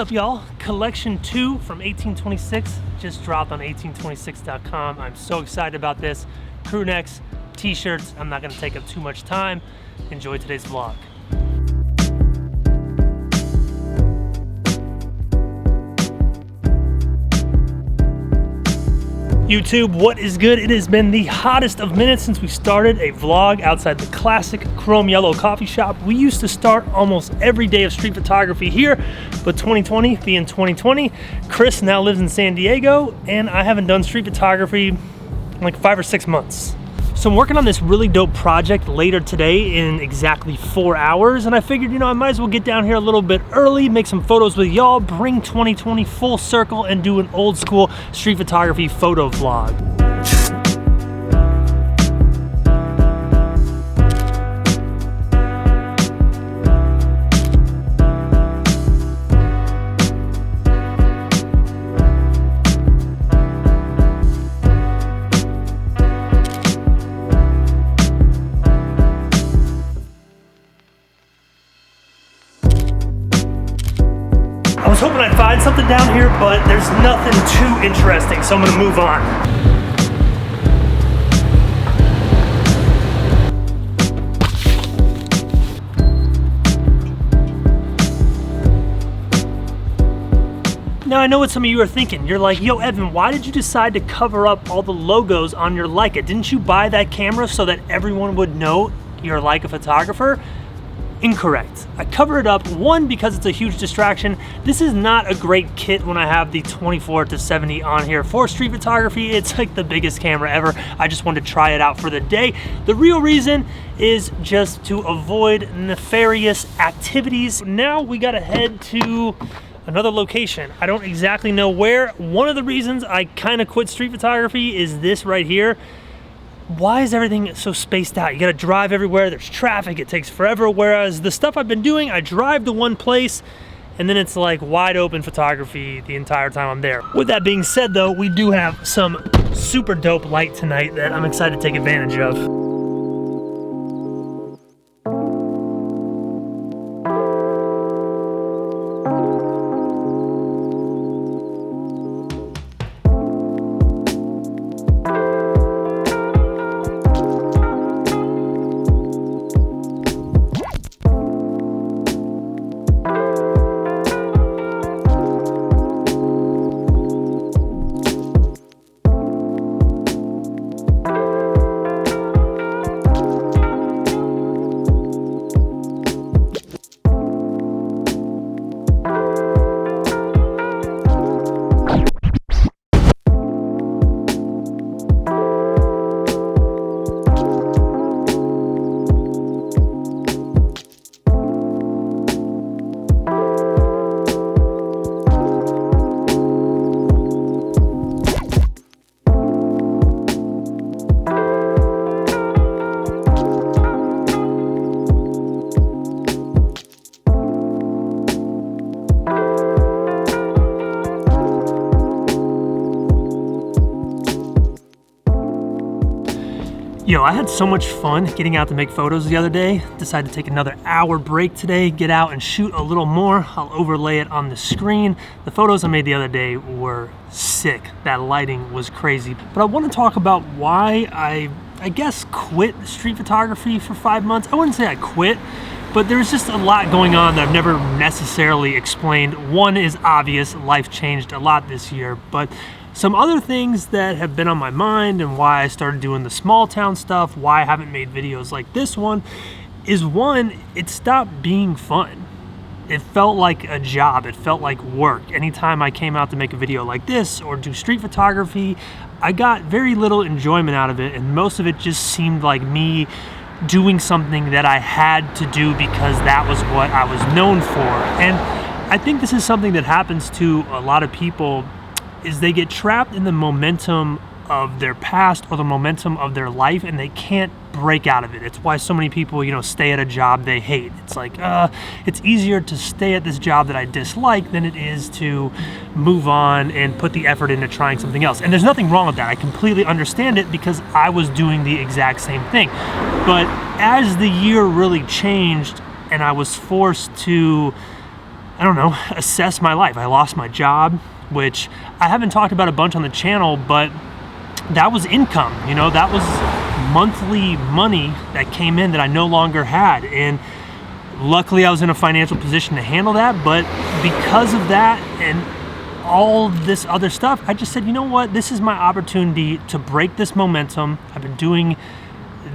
up, y'all? Collection 2 from 1826 just dropped on 1826.com. I'm so excited about this. Crew necks, t-shirts. I'm not gonna take up too much time. Enjoy today's vlog. YouTube, what is good? It has been the hottest of minutes since we started a vlog outside the classic chrome yellow coffee shop. We used to start almost every day of street photography here, but 2020 being 2020, Chris now lives in San Diego, and I haven't done street photography in like 5 or 6 months. So I'm working on this really dope project later today in exactly 4 hours, and I figured, I might as well get down here a little bit early, make some photos with y'all, bring 2020 full circle, and do an old school street photography photo vlog. I was hoping I'd find something down here, but there's nothing too interesting, so I'm gonna move on. Now I know what some of you are thinking. You're like, yo Evan, why did you decide to cover up all the logos on your Leica? Didn't you buy that camera so that everyone would know you're a Leica photographer? Incorrect. I cover it up, one, because it's a huge distraction. This is not a great kit when I have the 24-70 on here for street photography. It's like the biggest camera ever. I just wanted to try it out for the day. The real reason is just to avoid nefarious activities. Now we gotta head to another location. I don't exactly know where. One of the reasons I kind of quit street photography is this right here. Why is everything so spaced out? You gotta drive everywhere, there's traffic, it takes forever, whereas the stuff I've been doing, I drive to one place and then it's like wide open photography the entire time I'm there. With that being said though, we do have some super dope light tonight that I'm excited to take advantage of. Yo, I had so much fun getting out to make photos the other day. Decided to take another hour break today, get out and shoot a little more. I'll overlay it on the screen. The photos I made the other day were sick. That lighting was crazy. But I want to talk about why I guess quit street photography for 5 months. I wouldn't say I quit, but there's just a lot going on that I've never necessarily explained. One is obvious, life changed a lot this year, but some other things that have been on my mind and why I started doing the small town stuff, why I haven't made videos like this one, is one, it stopped being fun. It felt like a job, it felt like work. Anytime I came out to make a video like this or do street photography, I got very little enjoyment out of it, and most of it just seemed like me doing something that I had to do because that was what I was known for. And I think this is something that happens to a lot of people, is they get trapped in the momentum of their past or the momentum of their life, and they can't break out of it. It's why so many people, stay at a job they hate. It's like, it's easier to stay at this job that I dislike than it is to move on and put the effort into trying something else. And there's nothing wrong with that. I completely understand it because I was doing the exact same thing. But as the year really changed and I was forced to, I don't know, assess my life. I lost my job, which I haven't talked about a bunch on the channel, but that was income, you know, that was monthly money that came in that I no longer had. And luckily I was in a financial position to handle that, but because of that and all this other stuff, I just said, you know what, this is my opportunity to break this momentum. I've been doing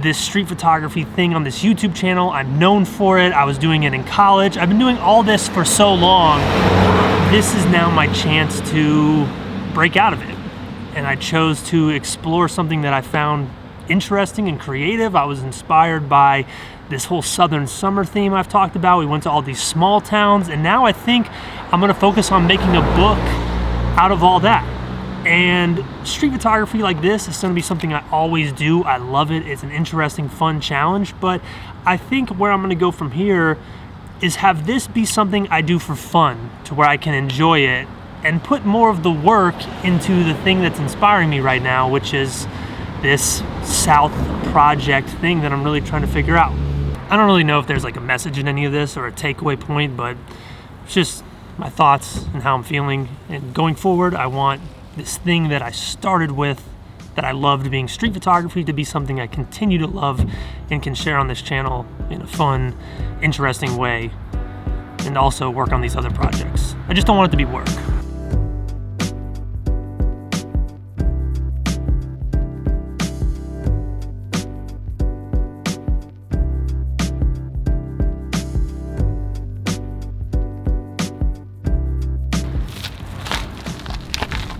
this street photography thing on this YouTube channel. I'm known for it. I was doing it in college. I've been doing all this for so long. This is now my chance to break out of it. And I chose to explore something that I found interesting and creative. I was inspired by this whole Southern summer theme I've talked about. We went to all these small towns, and now I think I'm gonna focus on making a book out of all that. And street photography like this is gonna be something I always do. I love it. It's an interesting, fun challenge, but I think where I'm gonna go from here is have this be something I do for fun, to where I can enjoy it and put more of the work into the thing that's inspiring me right now, which is this South project thing that I'm really trying to figure out. I don't really know if there's like a message in any of this or a takeaway point, but it's just my thoughts and how I'm feeling. And going forward, I want this thing that I started with, that I loved being street photography, to be something I continue to love and can share on this channel in a fun, interesting way, and also work on these other projects. I just don't want it to be work.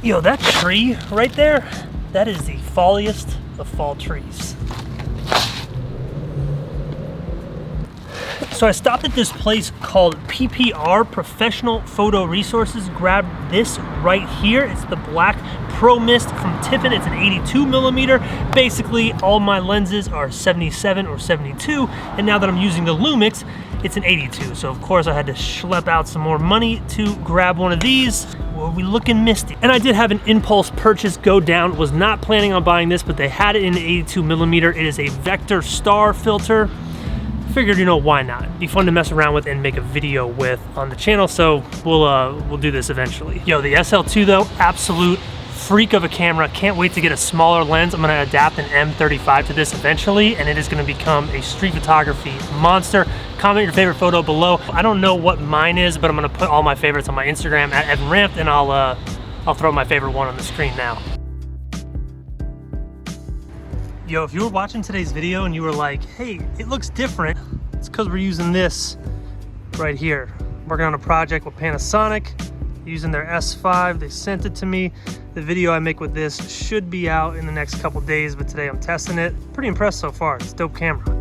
Yo, that tree right there, that is the falliest of fall trees. So I stopped at this place called PPR, Professional Photo Resources. Grabbed this right here. It's the black Pro Mist from Tiffin. It's an 82 millimeter. Basically, all my lenses are 77 or 72, and now that I'm using the Lumix, it's an 82. So of course I had to schlep out some more money to grab one of these. Well, we looking misty. And I did have an impulse purchase go down. Was not planning on buying this, but they had it in an 82 millimeter. It is a vector star filter. Figured, you know, why not? Be fun to mess around with and make a video with on the channel, so we'll do this eventually. Yo, the SL2 though, absolute freak of a camera. Can't wait to get a smaller lens. I'm gonna adapt an M35 to this eventually, and it is gonna become a street photography monster. Comment your favorite photo below. I don't know what mine is, but I'm gonna put all my favorites on my Instagram at Ranft, and I'll throw my favorite one on the screen now. Yo, if you were watching today's video and you were like, hey, it looks different, it's because we're using this right here. Working on a project with Panasonic, using their S5. They sent it to me. The video I make with this should be out in the next couple days, but today I'm testing it. Pretty impressed so far. It's a dope camera.